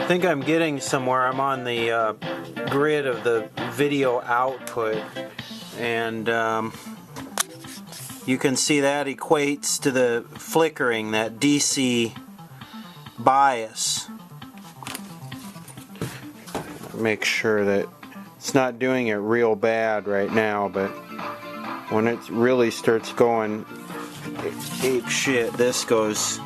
think I'm getting somewhere. I'm on the grid of the video output, and you can see that equates to the flickering, that DC bias. Make sure that it's not doing it real bad right now, but when it really starts going ape shit, this goes.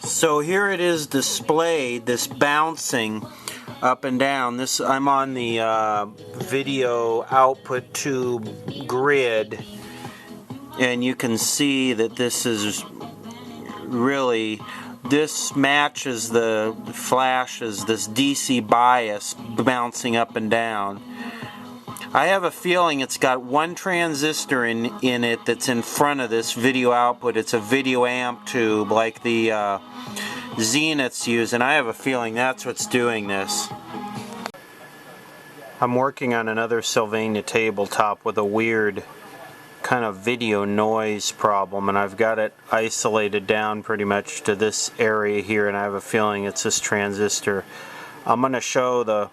So here it is displayed, this bouncing up and down. This, I'm on the video output tube grid, and you can see that this is really, this matches the flashes, this DC bias bouncing up and down. I have a feeling it's got one transistor in it that's in front of this video output. It's a video amp tube like the Zeniths use, and I have a feeling that's what's doing this. I'm working on another Sylvania tabletop with a weird kind of video noise problem, and I've got it isolated down pretty much to this area here, and I have a feeling it's this transistor. I'm going to show the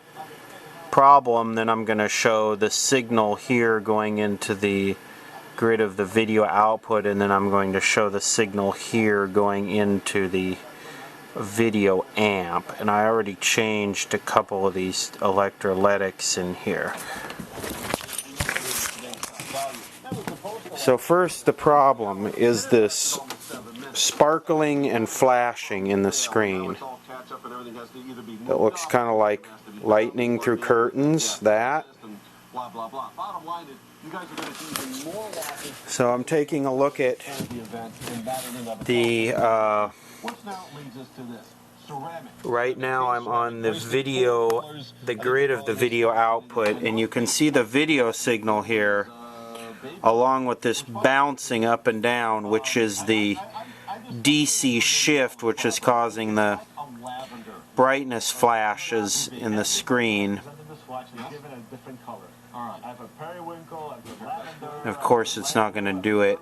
problem, then I'm going to show the signal here going into the grid of the video output, and then I'm going to show the signal here going into the video amp. And I already changed a couple of these electrolytics in here. So first, the problem is this sparkling and flashing in the screen. It looks kind of like lightning through curtains, that. So I'm taking a look at the, right now I'm on the video, the grid of the video output, and you can see the video signal here along with this bouncing up and down, which is the DC shift, which is causing the brightness flashes in the screen. Of course, it's not going to do it.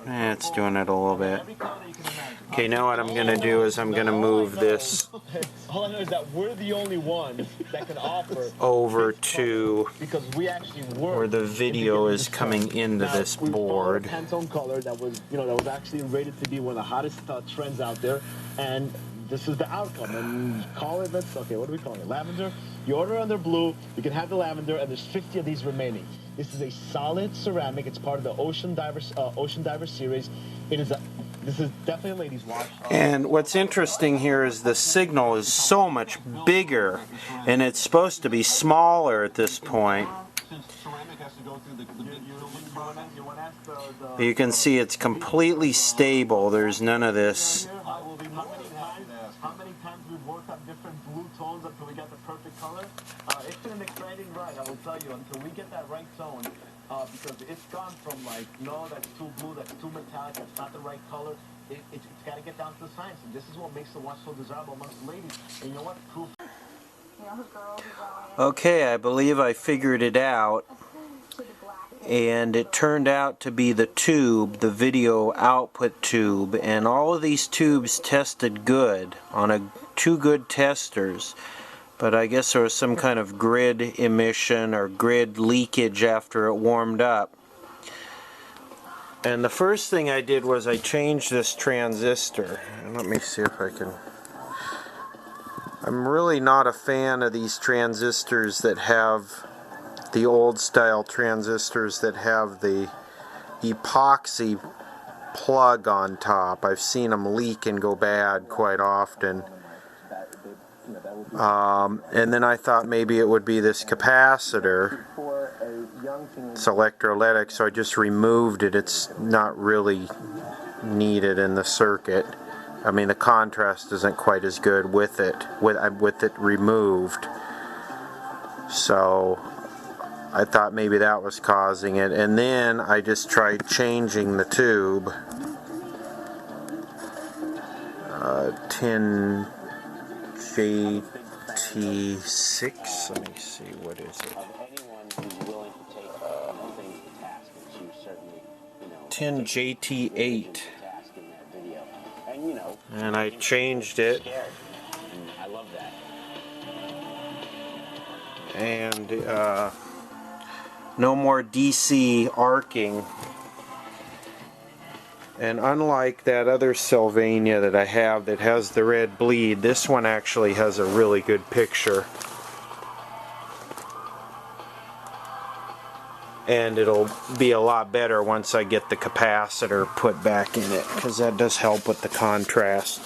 It's doing it a little bit. Okay, now what I'm going to do is I'm going to move this all I know is that we're the only ones that can offer over to where the video is coming into this board. We found a Pantone color that was, that was actually rated to be one of the hottest trends out there, and this is the outcome. And call it, okay, what do we call it? Lavender. You order under blue, you can have the lavender, and there's 50 of these remaining. This is a solid ceramic. It's part of the Ocean Diver series. This is definitely a ladies' wash. And what's interesting here is the signal is so much bigger, and it's supposed to be smaller at this point. You can see it's completely stable. There's none of this. How many times we've worked on different blue tones until we got the perfect color? It's been an exciting ride, I will tell you, until we get that right tone. Because it's gone from like, no, that's too blue, that's too metallic, that's not the right color. It's got to get down to the science, and this is what makes the watch so desirable amongst the ladies. And you know what? Proof. Okay, I believe I figured it out. And it turned out to be the tube, the video output tube, and all of these tubes tested good on two good testers. But I guess there was some kind of grid emission or grid leakage after it warmed up. And the first thing I did was I changed this transistor. And let me see if I can... I'm really not a fan of these transistors that have the old style transistors that have the epoxy plug on top. I've seen them leak and go bad quite often. And then I thought maybe it would be this capacitor. It's electrolytic, so I just removed it. It's not really needed in the circuit. I mean, the contrast isn't quite as good with it removed. So I thought maybe that was causing it. And then I just tried changing the tube. 10JT6. Let me see, what is it? 10 JT8. And I changed it. And no more DC arcing. And unlike that other Sylvania that I have that has the red bleed, this one actually has a really good picture. And it'll be a lot better once I get the capacitor put back in it, because that does help with the contrast.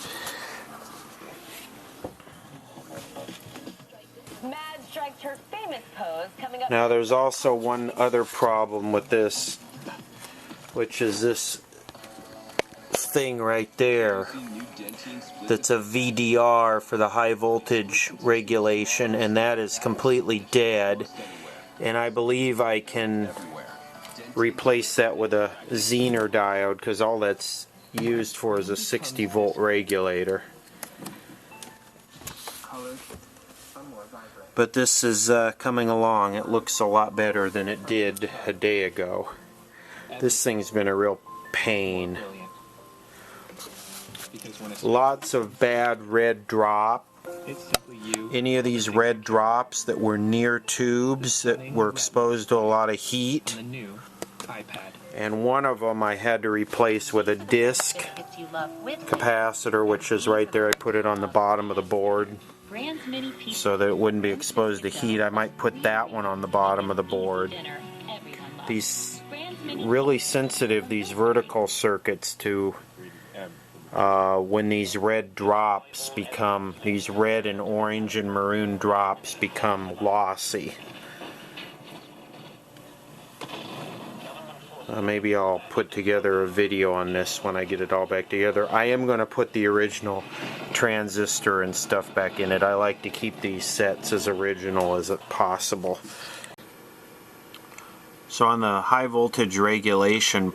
Now there's also one other problem with this, which is this thing right there that's a VDR for the high voltage regulation, and that is completely dead. And I believe I can replace that with a Zener diode, because all that's used for is a 60 volt regulator. But this is coming along. It looks a lot better than it did a day ago. This thing's been a real pain. Lots of bad red drop. Any of these red drops that were near tubes that were exposed to a lot of heat. And one of them I had to replace with a disc capacitor, which is right there. I put it on the bottom of the board so that it wouldn't be exposed to heat. I might put that one on the bottom of the board. These really sensitive, these vertical circuits, to when these red drops become, these red and orange and maroon drops become lossy. Maybe I'll put together a video on this when I get it all back together. I am going to put the original transistor and stuff back in it. I like to keep these sets as original as possible. So on the high voltage regulation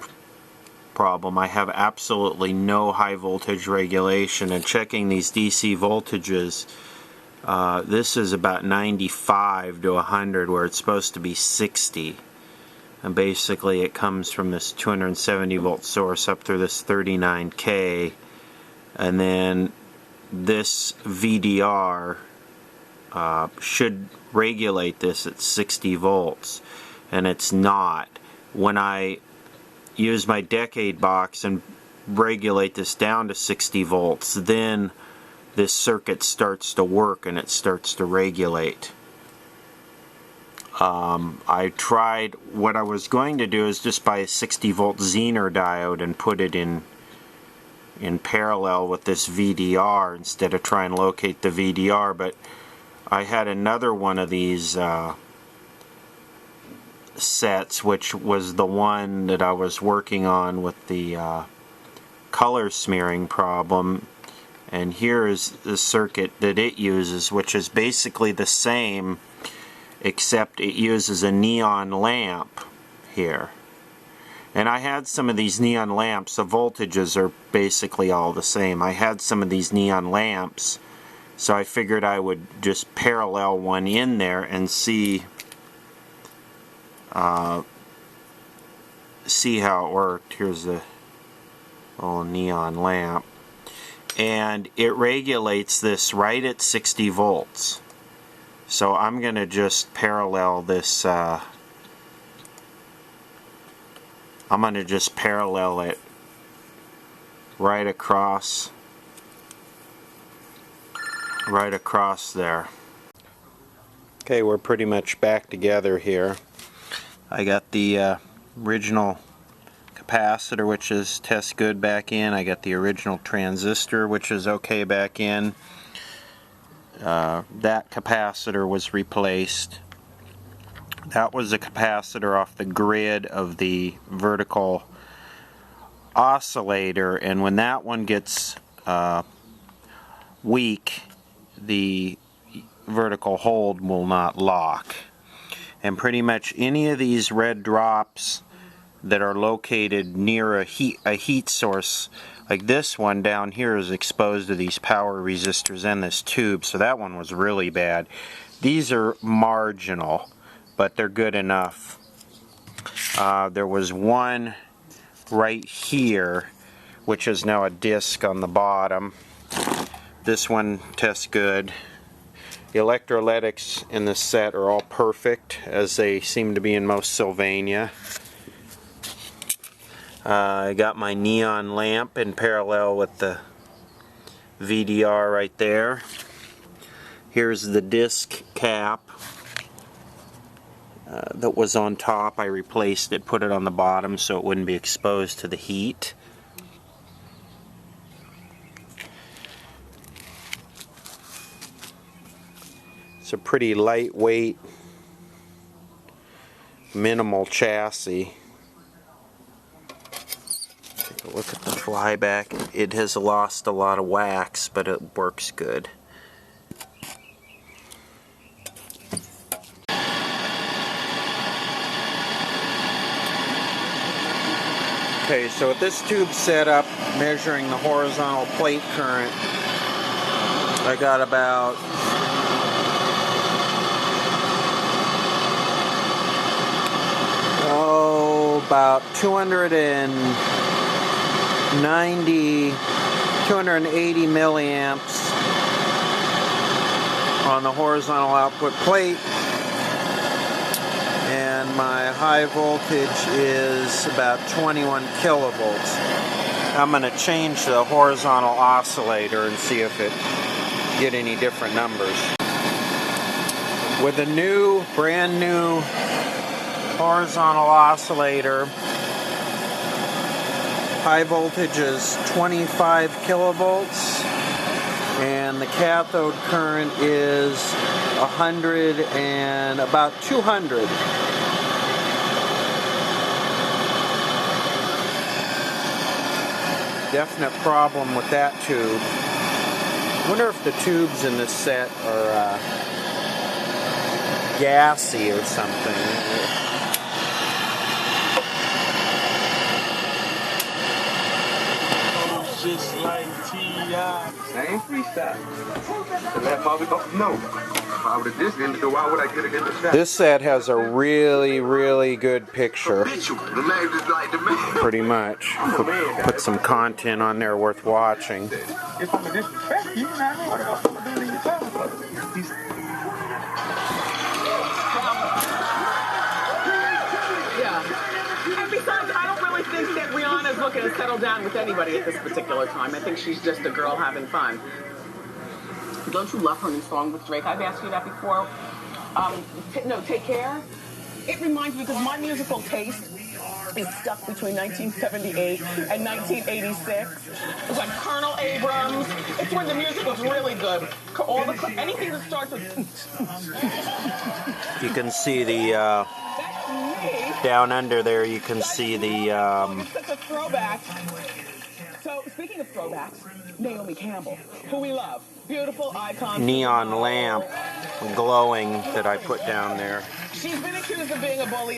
problem, I have absolutely no high voltage regulation, and checking these DC voltages, this is about 95 to 100 where it's supposed to be 60. And basically it comes from this 270 volt source up through this 39K, and then this VDR should regulate this at 60 volts, and it's not. When I use my decade box and regulate this down to 60 volts, then this circuit starts to work and it starts to regulate. I tried, what I was going to do is just buy a 60 volt Zener diode and put it in parallel with this VDR instead of trying to locate the VDR, but I had another one of these sets, which was the one that I was working on with the color smearing problem, and here is the circuit that it uses, which is basically the same, except it uses a neon lamp here. And I had some of these neon lamps. The voltages are basically all the same. I had some of these neon lamps, so I figured I would just parallel one in there and see how it worked. Here's the little neon lamp, and it regulates this right at 60 volts. So I'm going to just parallel this, I'm going to just parallel it right across there. Okay, we're pretty much back together here. I got the original capacitor, which is test good, back in. I got the original transistor, which is okay, back in. That capacitor was replaced. That was a capacitor off the grid of the vertical oscillator, and when that one gets weak, the vertical hold will not lock. And pretty much any of these red drops that are located near a heat source, like this one down here, is exposed to these power resistors and this tube, so that one was really bad. These are marginal, but they're good enough. There was one right here, which is now a disc on the bottom. This one tests good. The electrolytics in this set are all perfect, as they seem to be in most Sylvania. I got my neon lamp in parallel with the VDR right there. Here's the disc cap that was on top. I replaced it, put it on the bottom so it wouldn't be exposed to the heat. It's a pretty lightweight, minimal chassis. Take a look at the flyback. It has lost a lot of wax, but it works good. Okay, so with this tube setup, measuring the horizontal plate current, I got about about 280 milliamps on the horizontal output plate, and my high voltage is about 21 kilovolts. I'm going to change the horizontal oscillator and see if it get any different numbers. With a new, brand new horizontal oscillator, high voltage is 25 kilovolts and the cathode current is 100 and about 200. Definite problem with that tube. Wonder if the tubes in this set are gassy or something. Just like T.I. Same freestyle. That Bobby no. If I would have just ended, why would I get against the shot? This set has a really, really good picture. The name is like the man. Pretty much. Put some content on there worth watching. It's some disrespect. You know what I mean? What else am I doing in your time? Yeah. And besides, I don't really think that Rihanna's looking to settle down with anybody at this particular time. I think she's just a girl having fun. Don't you love her new song with Drake? I've asked you that before. No, Take Care. It reminds me, because my musical taste is stuck between 1978 and 1986. It's like Colonel Abrams. It's when the music was really good. Anything that starts with... You can see the... down under there, you can see the... It's such a throwback. So, speaking of throwbacks, Naomi Campbell, who we love. Beautiful icon. Neon lamp glowing that I put down there. She's been accused of being a bully.